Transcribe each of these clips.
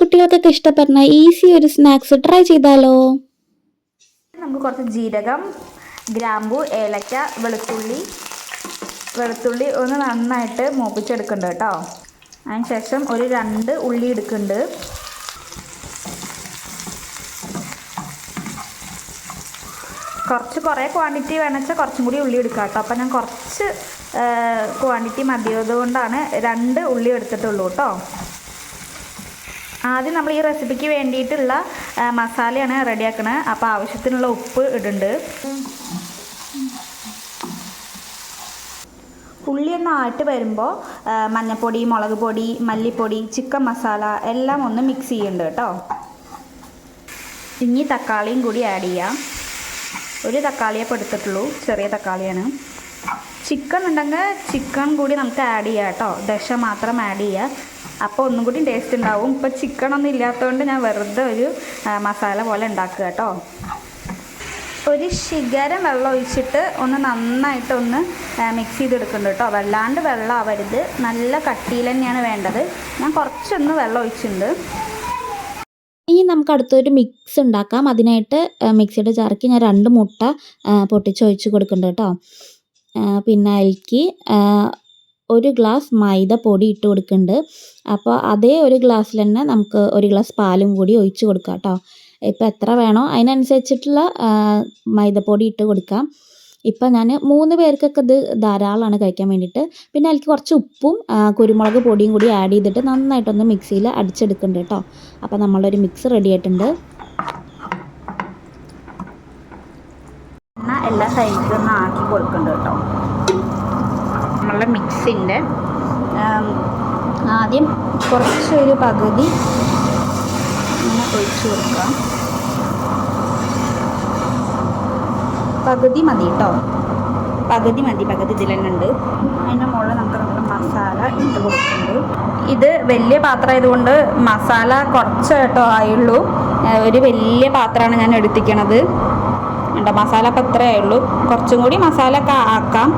കുട്ടികൾക്കൊക്കെ ഇഷ്ടപ്പെടുന്ന ഈസി ഒരു സ്നാക്സ് ട്രൈ ചെയ്താലോ? നമുക്ക് കുറച്ച് ജീരകം, ഗ്രാമ്പു, ഏലക്ക, വെളുത്തുള്ളി ഒന്ന് നന്നായിട്ട് മൂപ്പിച്ചെടുക്കുന്നുണ്ട് കേട്ടോ. അതിന് ശേഷം ഒരു 2 ഉള്ളി എടുക്കുന്നുണ്ട്. കുറേ ക്വാണ്ടിറ്റി വേണമെന്ന് കുറച്ചും കൂടി ഉള്ളി എടുക്കാം കേട്ടോ. അപ്പോൾ ഞാൻ കുറച്ച് ക്വാണ്ടിറ്റി മതിയായതുകൊണ്ടാണ് 2 ഉള്ളി എടുത്തിട്ടുള്ളൂ കേട്ടോ. ആദ്യം നമ്മൾ ഈ റെസിപ്പിക്ക് വേണ്ടിയിട്ടുള്ള മസാലയാണ് റെഡിയാക്കണത്. അപ്പോൾ ആവശ്യത്തിനുള്ള ഉപ്പ് ഇടുന്നുണ്ട്. ഉള്ളി ഒന്ന് ആയിട്ട് വരുമ്പോൾ മഞ്ഞൾപ്പൊടി, മുളക് പൊടി, മല്ലിപ്പൊടി, ചിക്കൻ മസാല എല്ലാം ഒന്ന് മിക്സ് ചെയ്യുന്നുണ്ട് കേട്ടോ. ഇനി തക്കാളിയും കൂടി ആഡ് ചെയ്യാം. ഒരു തക്കാളിയെ എടുത്തിട്ടുള്ളൂ, ചെറിയ തക്കാളിയാണ്. ചിക്കൻ ഉണ്ടെങ്കിൽ ചിക്കൻ കൂടി നമുക്ക് ആഡ് ചെയ്യാം കേട്ടോ. ദശ മാത്രം ആഡ് ചെയ്യുക, അപ്പോൾ ഒന്നും കൂടി ടേസ്റ്റ് ഉണ്ടാവും. ഇപ്പോൾ ചിക്കനൊന്നും ഇല്ലാത്തതുകൊണ്ട് ഞാൻ വെറുതെ ഒരു മസാല പോലെ ഉണ്ടാക്കുക കേട്ടോ. ഒരു ശിഖരം വെള്ളം ഒഴിച്ചിട്ട് ഒന്ന് നന്നായിട്ടൊന്ന് മിക്സ് ചെയ്തെടുക്കുന്നുണ്ട് കേട്ടോ. വല്ലാണ്ട് വെള്ളം ആവരുത്, നല്ല കട്ടിയിൽ തന്നെയാണ് വേണ്ടത്. ഞാൻ കുറച്ചൊന്ന് വെള്ളം ഒഴിച്ചിട്ടുണ്ട്. ഇനി നമുക്ക് അടുത്തൊരു മിക്സ് ഉണ്ടാക്കാം. അതിനായിട്ട് മിക്സിയുടെ ജാറിക്ക് ഞാൻ 2 മുട്ട പൊട്ടിച്ചൊഴിച്ച് കൊടുക്കുന്നുണ്ട് കേട്ടോ. പിന്നെ അതിലേക്ക് 1 ഗ്ലാസ് മൈദ പൊടി ഇട്ട് കൊടുക്കുന്നുണ്ട്. അപ്പോൾ അതേ 1 ഗ്ലാസ്സിൽ തന്നെ നമുക്ക് 1 ഗ്ലാസ് പാലും കൂടി ഒഴിച്ച് കൊടുക്കാം കേട്ടോ. ഇപ്പോൾ എത്ര വേണോ അതിനനുസരിച്ചിട്ടുള്ള മൈദപ്പൊടി ഇട്ട് കൊടുക്കാം. ഇപ്പം ഞാൻ 3 പേർക്കൊക്കെ ഇത് ധാരാളമാണ് കഴിക്കാൻ വേണ്ടിയിട്ട്. പിന്നെ അതിലേക്ക് കുറച്ച് ഉപ്പും കുരുമുളക് പൊടിയും കൂടി ആഡ് ചെയ്തിട്ട് നന്നായിട്ടൊന്ന് മിക്സിയിൽ അടിച്ചെടുക്കുന്നുണ്ട് കേട്ടോ. അപ്പോൾ നമ്മളൊരു മിക്സ് റെഡി ആയിട്ടുണ്ട്. എന്നാൽ എല്ലാ സൈഡിലും ഒന്ന് ആക്കി കൊടുക്കുന്നുണ്ട് കേട്ടോ. നമ്മളുടെ മിക്സിൻ്റെ ആദ്യം കുറച്ചൊരു പകുതി ഇങ്ങനെ ഒഴിച്ചു കൊടുക്കാം. പകുതി മതി കേട്ടോ, പകുതി ഇതിൽ തന്നെ ഉണ്ട്. അതിൻ്റെ മുകളിൽ നമുക്ക് നമ്മുടെ മസാല ഇട്ട് കൊടുക്കുന്നുണ്ട്. ഇത് വലിയ പാത്രം ആയതുകൊണ്ട് മസാല കുറച്ച് കേട്ടോ ആയുള്ളൂ. ഒരു വലിയ പാത്രമാണ് ഞാൻ എടുത്തിരിക്കണത് കേട്ടോ. മസാല അപ്പോൾ ഇത്രയേ ആയുള്ളൂ. കുറച്ചും കൂടി മസാല ഒക്കെ ആക്കാം.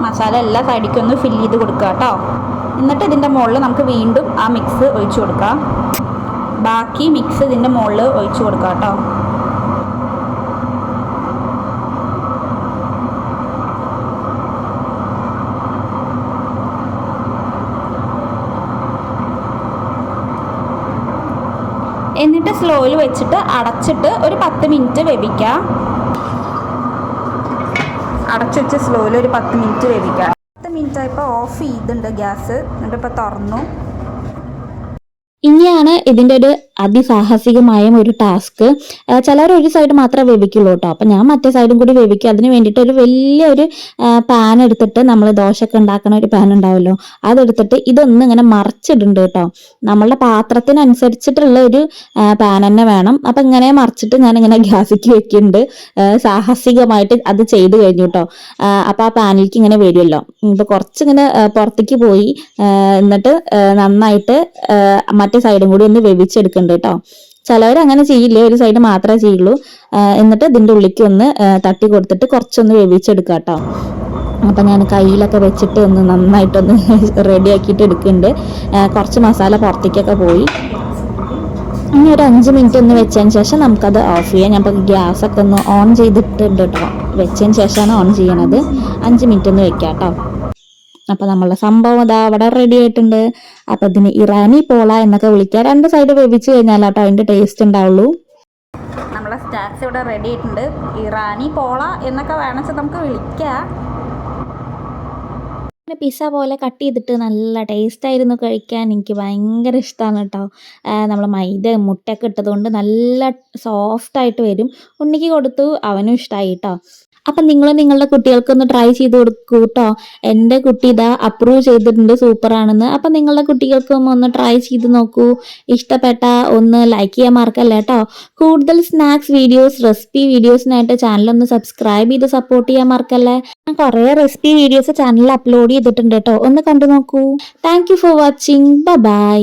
മസാല എല്ലാ സൈഡിലേക്കും ഒന്ന് ഫില്ല് ചെയ്ത് കൊടുക്കുക കേട്ടോ. എന്നിട്ട് ഇതിൻ്റെ മുകളിൽ നമുക്ക് വീണ്ടും ആ മിക്സ് ഒഴിച്ചു കൊടുക്കാം. ബാക്കി മിക്സ് ഇതിൻ്റെ മുകളിൽ ഒഴിച്ചു കൊടുക്കാം കേട്ടോ. എന്നിട്ട് സ്ലോയിൽ വെച്ചിട്ട് അടച്ചിട്ട് ഒരു 10 മിനിറ്റ് വേവിക്കാം. അടച്ചു വെച്ച് സ്ലോയിൽ ഒരു 10 മിനിറ്റ് വേവിക്കാം. 10 മിനിറ്റ് ആയപ്പോൾ ഓഫ് ചെയ്തിട്ടുണ്ട് ഗ്യാസ്. എന്നിട്ട് ഇപ്പോൾ തുറന്നു. ഇനിയാണ് ഇതിൻ്റെ ഒരു അതിസാഹസികമായ ഒരു ടാസ്ക്. ചിലർ ഒരു സൈഡ് മാത്രമേ വേവിക്കുള്ളൂ കേട്ടോ. അപ്പം ഞാൻ മറ്റേ സൈഡും കൂടി വേവിക്കും. അതിന് വേണ്ടിയിട്ട് ഒരു വലിയൊരു പാൻ എടുത്തിട്ട്, നമ്മൾ ദോശയൊക്കെ ഉണ്ടാക്കുന്ന ഒരു പാൻ ഉണ്ടാവുമല്ലോ, അതെടുത്തിട്ട് ഇതൊന്നും ഇങ്ങനെ മറിച്ചിടുന്നുണ്ട് കേട്ടോ. നമ്മളുടെ പാത്രത്തിനനുസരിച്ചിട്ടുള്ള ഒരു പാൻ തന്നെ വേണം. അപ്പം ഇങ്ങനെ മറിച്ചിട്ട് ഞാനിങ്ങനെ ഗ്യാസിലേക്ക് വെക്കുന്നുണ്ട്. സാഹസികമായിട്ട് അത് ചെയ്ത് കഴിഞ്ഞു കേട്ടോ. അപ്പോൾ ആ പാനിലേക്ക് ഇങ്ങനെ വരുമല്ലോ. ഇപ്പോൾ കുറച്ചിങ്ങനെ പുറത്തേക്ക് പോയി. എന്നിട്ട് നന്നായിട്ട് മറ്റേ സൈഡും കൂടി ഒന്ന് വേവിച്ചെടുക്കുന്നുണ്ട് കേട്ടോ. ചിലവർ അങ്ങനെ ചെയ്യില്ല, ഒരു സൈഡ് മാത്രമേ ചെയ്യുള്ളൂ. എന്നിട്ട് ഇതിൻ്റെ ഉള്ളിലേക്ക് ഒന്ന് തട്ടി കൊടുത്തിട്ട് കുറച്ചൊന്ന് വേവിച്ചെടുക്കാം കേട്ടോ. അപ്പം ഞാൻ കയ്യിലൊക്കെ വെച്ചിട്ട് ഒന്ന് നന്നായിട്ടൊന്ന് റെഡിയാക്കിയിട്ട് എടുക്കുന്നുണ്ട്. കുറച്ച് മസാല പുറത്തേക്കൊക്കെ പോയി. ഇനി ഒരു 5 മിനിറ്റ് ഒന്ന് വെച്ചതിന് ശേഷം നമുക്കത് ഓഫ് ചെയ്യാം. ഞാൻ ഇപ്പോൾ ഗ്യാസൊക്കെ ഒന്ന് ഓൺ ചെയ്തിട്ടുണ്ട് കേട്ടോ. വെച്ചതിന് ശേഷമാണ് ഓൺ ചെയ്യണത്. 5 മിനിറ്റ് ഒന്ന് വെക്കാം കേട്ടോ. അപ്പോൾ നമ്മളുടെ സംഭവം അതാ അവിടെ റെഡി ആയിട്ടുണ്ട്. അപ്പോൾ ഇതിന് ഇറാനി പോള എന്നൊക്കെ വിളിക്കുക. 2 സൈഡ് വേവിച്ച് കഴിഞ്ഞാൽ കേട്ടോ അതിൻ്റെ ടേസ്റ്റ് ഉണ്ടാവുള്ളൂ. നമ്മളെ സ്നാക്സ് ഇവിടെ റെഡി ആയിട്ടുണ്ട്. ഇറാനി പോള എന്നൊക്കെ വേണമെന്ന് നമുക്ക് വിളിക്കാം. പിസ്സ പോലെ കട്ട് ചെയ്തിട്ട് നല്ല ടേസ്റ്റായിരുന്നു കഴിക്കാൻ. എനിക്ക് ഭയങ്കര ഇഷ്ടമാണ് കേട്ടോ. നമ്മൾ മൈദ മുട്ടയൊക്കെ ഇട്ടതുകൊണ്ട് നല്ല സോഫ്റ്റായിട്ട് വരും. ഉണ്ണിക്ക് കൊടുത്തു, അവനും ഇഷ്ടമായി കേട്ടോ. അപ്പം നിങ്ങൾ നിങ്ങളുടെ കുട്ടികൾക്കൊന്ന് ട്രൈ ചെയ്ത് കൊടുക്കൂ കേട്ടോ. എൻ്റെ കുട്ടി ഇതാ അപ്രൂവ് ചെയ്തിട്ടുണ്ട്, സൂപ്പറാണെന്ന്. അപ്പം നിങ്ങളുടെ കുട്ടികൾക്കും ഒന്ന് ട്രൈ ചെയ്ത് നോക്കൂ. ഇഷ്ടപ്പെട്ട ഒന്ന് ലൈക്ക് ചെയ്യാൻ മറക്കല്ല കേട്ടോ. കൂടുതൽ സ്നാക്സ് വീഡിയോസ്, റെസിപ്പി വീഡിയോസിനായിട്ട് ചാനലൊന്ന് സബ്സ്ക്രൈബ് ചെയ്ത് സപ്പോർട്ട് ചെയ്യാൻ മറക്കല്ലേ. ഞാൻ കുറേ റെസിപ്പി വീഡിയോസ് ചാനലിൽ അപ്ലോഡ് ചെയ്തിട്ടുണ്ട് കേട്ടോ. ഒന്ന് കണ്ടു നോക്കൂ. Thank you for watching. By.